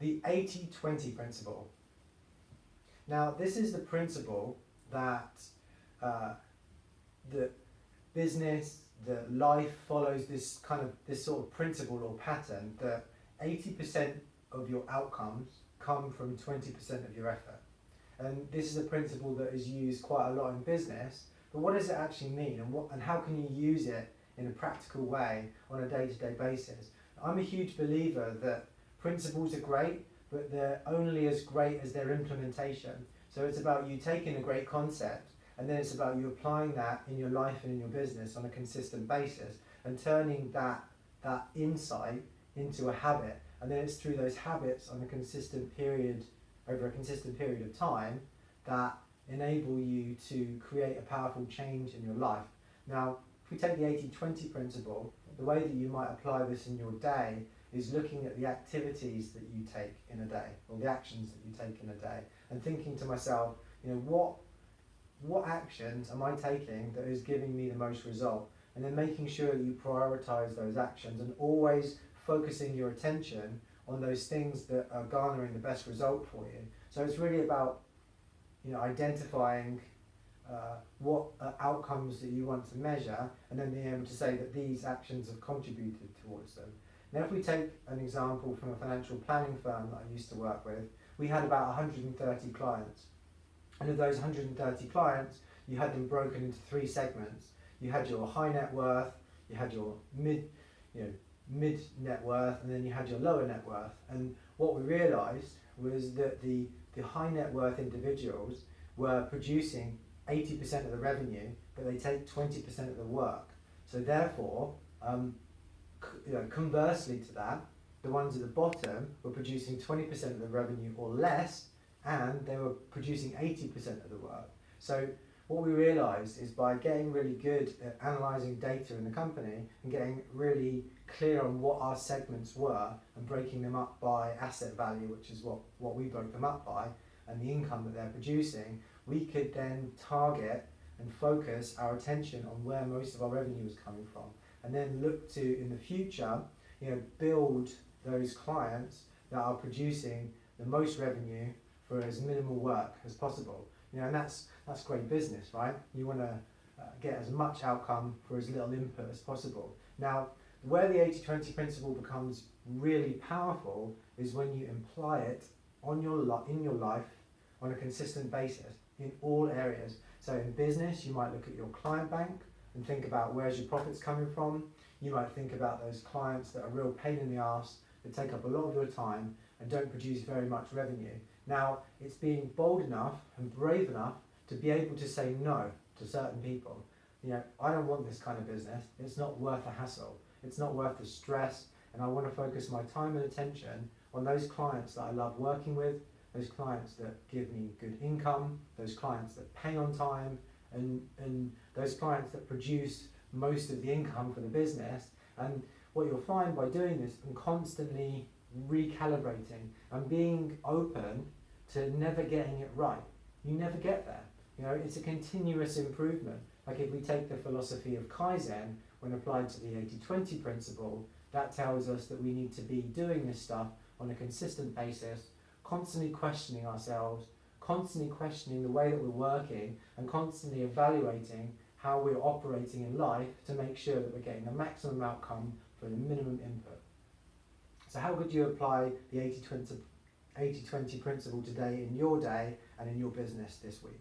the 80-20 principle. Now, this is the principle that the business, the life follows this sort of principle or pattern that 80% of your outcomes come from 20% of your effort. And this is a principle that is used quite a lot in business, but what does it actually mean, and how can you use it in a practical way on a day-to-day basis? I'm a huge believer that principles are great, but they're only as great as their implementation. So it's about you taking a great concept, and then it's about you applying that in your life and in your business on a consistent basis, and turning that insight into a habit. And then it's through those habits on a consistent period, over a consistent period of time, that enable you to create a powerful change in your life. Now, if we take the 80-20 principle, the way that you might apply this in your day is looking at the activities that you take in a day, or the actions that you take in a day, and thinking to myself, what actions am I taking that is giving me the most result? And then making sure that you prioritize those actions and always focusing your attention on those things that are garnering the best result for you. So it's really about identifying what outcomes that you want to measure, and then being able to say that these actions have contributed towards them. Now, if we take an example from a financial planning firm that I used to work with, we had about 130 clients. And of those 130 clients, you had them broken into 3 segments. You had your high net worth, you had your mid net worth, and then you had your lower net worth. And what we realized was that the high net worth individuals were producing 80% of the revenue, but they take 20% of the work. So therefore, conversely to that, the ones at the bottom were producing 20% of the revenue or less, and they were producing 80% of the work. So what we realized is by getting really good at analyzing data in the company and getting really clear on what our segments were and breaking them up by asset value, which is what we broke them up by, and the income that they're producing, we could then target and focus our attention on where most of our revenue is coming from, and then look to, in the future, build those clients that are producing the most revenue for as minimal work as possible. And that's great business, right? You want to get as much outcome for as little input as possible. Now, where the 80-20 principle becomes really powerful is when you apply it in your life on a consistent basis in all areas. So in business, you might look at your client bank and think about where's your profits coming from. You might think about those clients that are a real pain in the arse, that take up a lot of your time and don't produce very much revenue. Now, it's being bold enough and brave enough to be able to say no to certain people. I don't want this kind of business. It's not worth the hassle. It's not worth the stress, and I want to focus my time and attention on those clients that I love working with, those clients that give me good income, those clients that pay on time, and those clients that produce most of the income for the business. And what you'll find by doing this and constantly recalibrating and being open to never getting it right, you never get there. It's a continuous improvement. Like if we take the philosophy of Kaizen, when applied to the 80-20 principle, that tells us that we need to be doing this stuff on a consistent basis, constantly questioning ourselves, constantly questioning the way that we're working, and constantly evaluating how we're operating in life to make sure that we're getting the maximum outcome for the minimum input. So how could you apply the 80-20 principle today in your day and in your business this week?